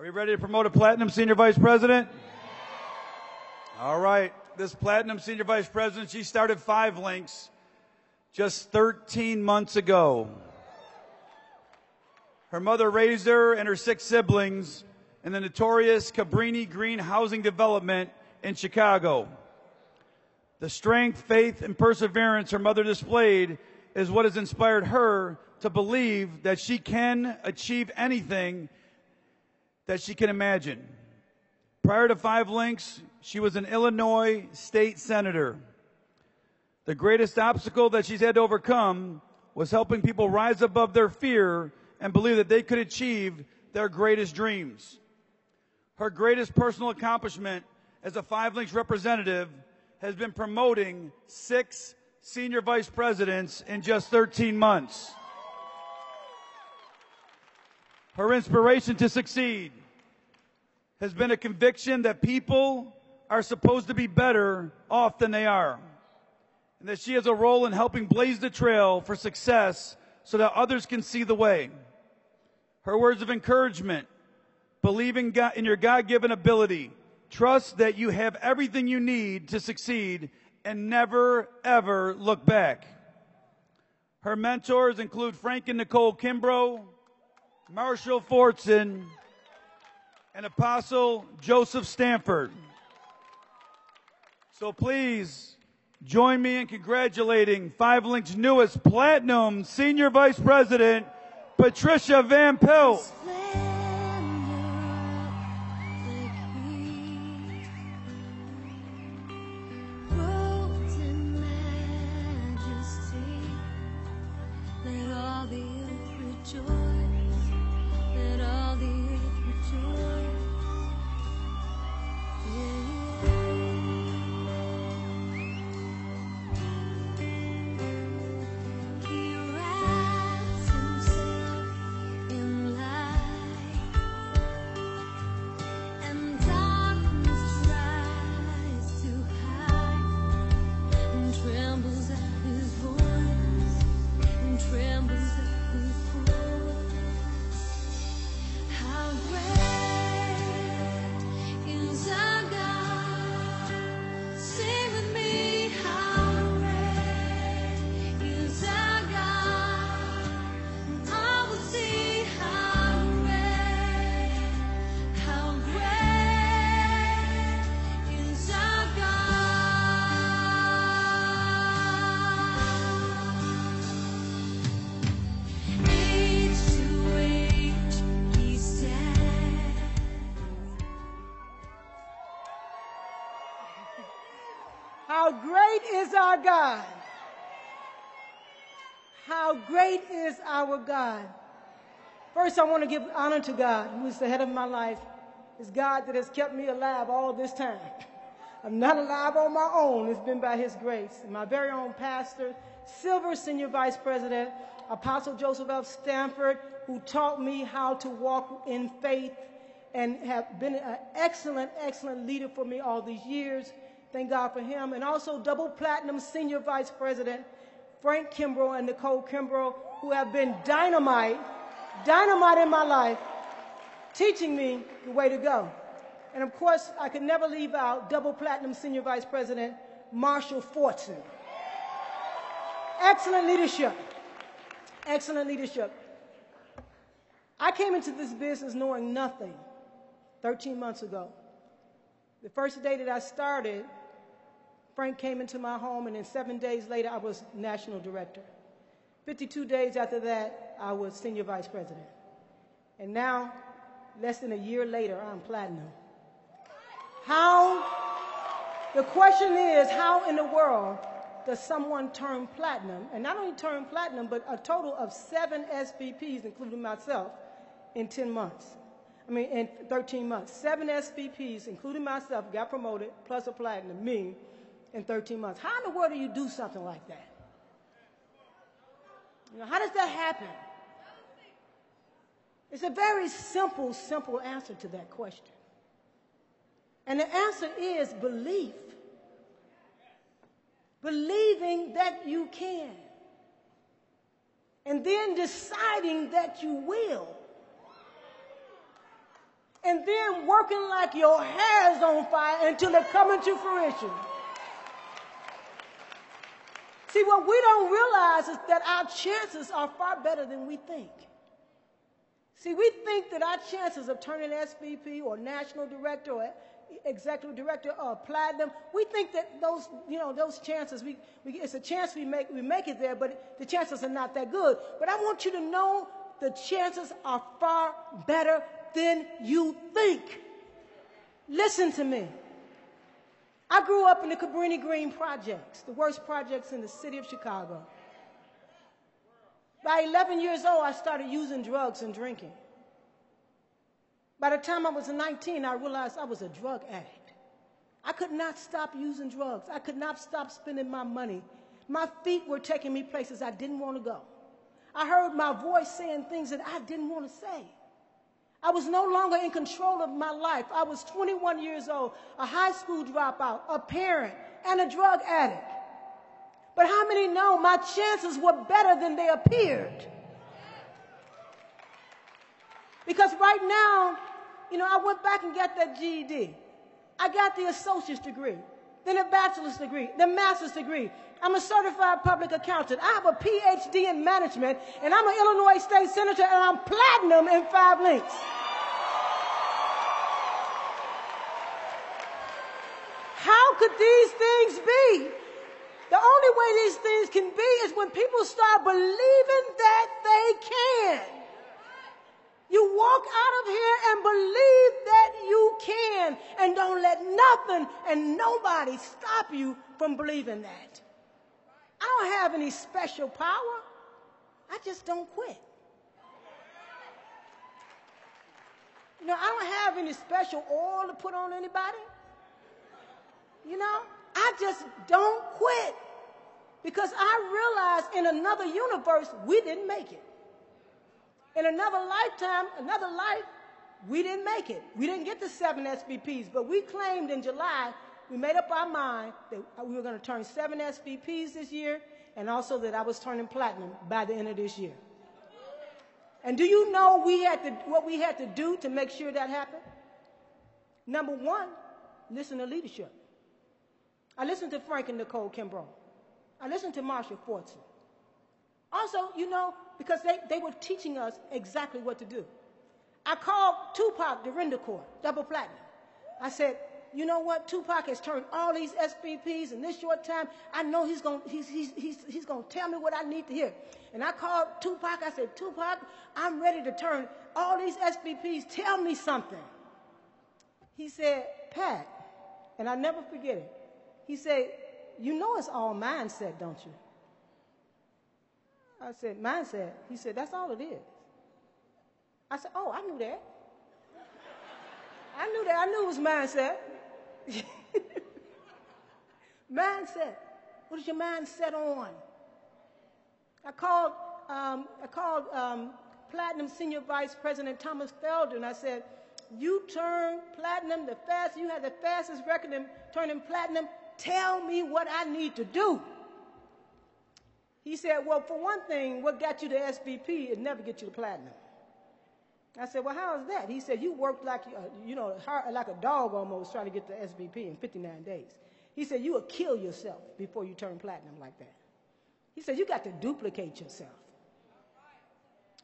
Are we ready to promote a Platinum Senior Vice President? All right. This Platinum Senior Vice President, she started 5 Links just 13 months ago. Her mother raised her and her 6 siblings in the notorious Cabrini Green Housing Development in Chicago. The strength, faith, and perseverance her mother displayed is what has inspired her to believe that she can achieve anything that she can imagine. Prior to 5 Links, she was an Illinois state senator. The greatest obstacle that she's had to overcome was helping people rise above their fear and believe that they could achieve their greatest dreams. Her greatest personal accomplishment as a 5 Links representative has been promoting 6 senior vice presidents in just 13 months. Her inspiration to succeed has been a conviction that people are supposed to be better off than they are, and that she has a role in helping blaze the trail for success so that others can see the way. Her words of encouragement: believe in your God-given ability, trust that you have everything you need to succeed, and never, ever look back. Her mentors include Frank and Nicole Kimbrough, Marshall Fortson, and Apostle Joseph Stanford. So please join me in congratulating 5 Links' newest Platinum Senior Vice President, Patricia Van Pelt. How great is our God? How great is our God? First, I want to give honor to God, who is the head of my life. It's God that has kept me alive all this time. I'm not alive on my own. It's been by His grace. And my very own pastor, Silver Senior Vice President, Apostle Joseph F. Stanford, who taught me how to walk in faith and have been an excellent, excellent leader for me all these years. Thank God for him. And also double platinum Senior Vice President, Frank Kimbrough and Nicole Kimbrough, who have been dynamite in my life, teaching me the way to go. And of course, I could never leave out double platinum Senior Vice President, Marshall Fortson. Excellent leadership. Excellent leadership. I came into this business knowing nothing 13 months ago. The first day that I started, Frank came into my home, and then 7 days later, I was national director. 52 days after that, I was senior vice president. And now, less than a year later, I'm platinum. The question is, how in the world does someone turn platinum, and not only turn platinum, but a total of 7 SVPs, including myself, in 13 months. 7 SVPs, including myself, got promoted, plus a platinum, me, in 13 months. How in the world do you do something like that? You know, how does that happen? It's a very simple answer to that question. And the answer is belief. Believing that you can. And then deciding that you will. and then working like your hair is on fire until it comes into fruition. See, what we don't realize is that our chances are far better than we think. See, we think that our chances of turning SVP or national director or executive director or platinum, we think that those chances, it's a chance we make it there, but the chances are not that good. But I want you to know the chances are far better than you think. Listen to me. I grew up in the Cabrini Green projects, the worst projects in the city of Chicago. By 11 years old, I started using drugs and drinking. By the time I was 19, I realized I was a drug addict. I could not stop using drugs. I could not stop spending my money. My feet were taking me places I didn't want to go. I heard my voice saying things that I didn't want to say. I was no longer in control of my life. I was 21 years old, a high school dropout, a parent, and a drug addict. But how many know my chances were better than they appeared? Because right now, I went back and got that GED. I got the associate's degree, then a bachelor's degree, then master's degree. I'm a certified public accountant. I have a PhD in management, and I'm an Illinois state senator, and I'm platinum in 5 links. How could these things be? The only way these things can be is when people start believing that they can. You walk out of here and believe that you can, and don't let nothing and nobody stop you from believing that. I don't have any special power. I just don't quit. I don't have any special oil to put on anybody. I just don't quit. Because I realized in another universe, we didn't make it. In another lifetime, another life, we didn't make it. We didn't get the 7 SVPs, but we claimed in July, we made up our mind that we were going to turn 7 SVPs this year, and also that I was turning platinum by the end of this year. And do you know what we had to do to make sure that happened? Number 1, listen to leadership. I listened to Frank and Nicole Kimbrough. I listened to Marsha Fortson. Also, because they were teaching us exactly what to do. I called Tupac Court, double platinum. I said, you know what? Tupac has turned all these SVPs in this short time. I know he's going to tell me what I need to hear. And I called Tupac. I said, Tupac, I'm ready to turn all these SVPs. Tell me something. He said, Pat, and I'll never forget it. He said, it's all mindset, don't you? I said, mindset? He said, that's all it is. I said, oh, I knew that. I knew that. I knew it was mindset. Mindset. What is your mindset on? I called Platinum Senior Vice President Thomas Felder, and I said, you turn platinum the fastest, you have the fastest record in turning platinum. Tell me what I need to do. He said, well, for one thing, what got you to SVP, it never get you to platinum. I said, well, how is that? He said, you worked like, like a dog almost trying to get to SVP in 59 days. He said, you will kill yourself before you turn platinum like that. He said, you got to duplicate yourself.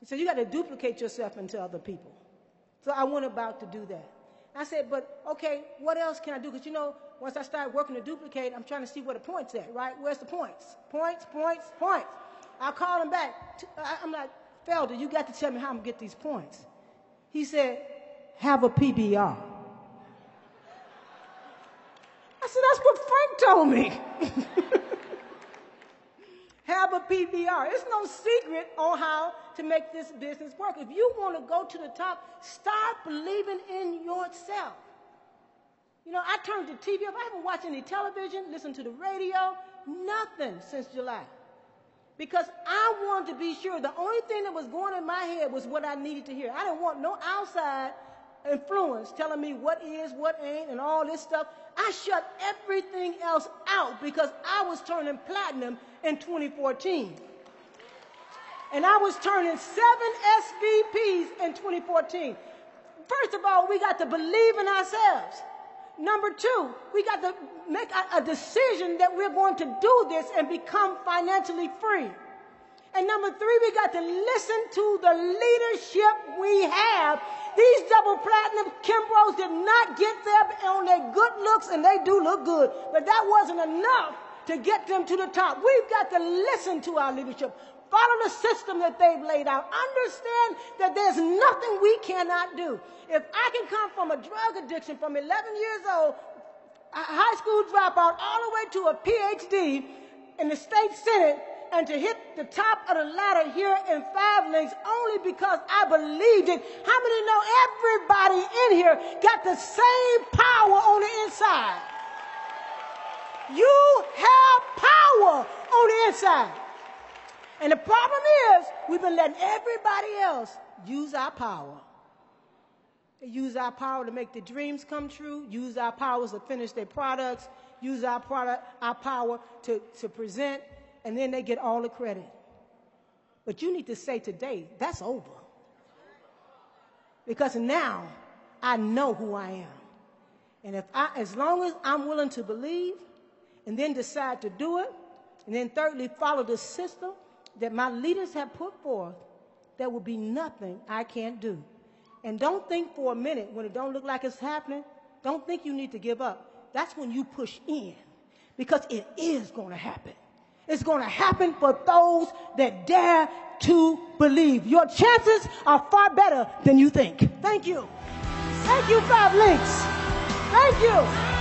He said, you got to duplicate yourself into other people. So I went about to do that. I said, but, okay, what else can I do? Because, once I started working to duplicate, I'm trying to see where the point's at, right? Where's the points? Points. I called him back. I'm like, Felder, you got to tell me how I'm going to get these points. He said, have a PBR. I said, that's what Frank told me. Have a PBR. It's no secret on how to make this business work. If you want to go to the top, start believing in yourself. I turned to TV. If I haven't watched any television, listened to the radio, nothing since July. Because I wanted to be sure the only thing that was going in my head was what I needed to hear. I didn't want no outside influence telling me what is, what ain't, and all this stuff. I shut everything else out because I was turning platinum in 2014. And I was turning 7 SVPs in 2014. First of all, we got to believe in ourselves. Number two, we got to make a decision that we're going to do this and become financially free. And number three, we got to listen to the leadership we have. These double platinum Kimbros did not get there on their good looks, and they do look good. But that wasn't enough to get them to the top. We've got to listen to our leadership. Follow the system that they've laid out. Understand that there's nothing we cannot do. If I can come from a drug addiction from 11 years old, a high school dropout, all the way to a PhD in the state senate, and to hit the top of the ladder here in 5 links only because I believed it. How many know everybody in here got the same power on the inside? You have power on the inside. And the problem is, we've been letting everybody else use our power. They use our power to make their dreams come true, use our powers to finish their products, use our power to present, and then they get all the credit. But you need to say today, that's over. Because now I know who I am. And as long as I'm willing to believe and then decide to do it, and then thirdly, follow the system that my leaders have put forth, there will be nothing I can't do. And don't think for a minute when it don't look like it's happening, don't think you need to give up. That's when you push in, because it is going to happen. It's going to happen for those that dare to believe. Your chances are far better than you think. Thank you. Thank you, 5 links. Thank you.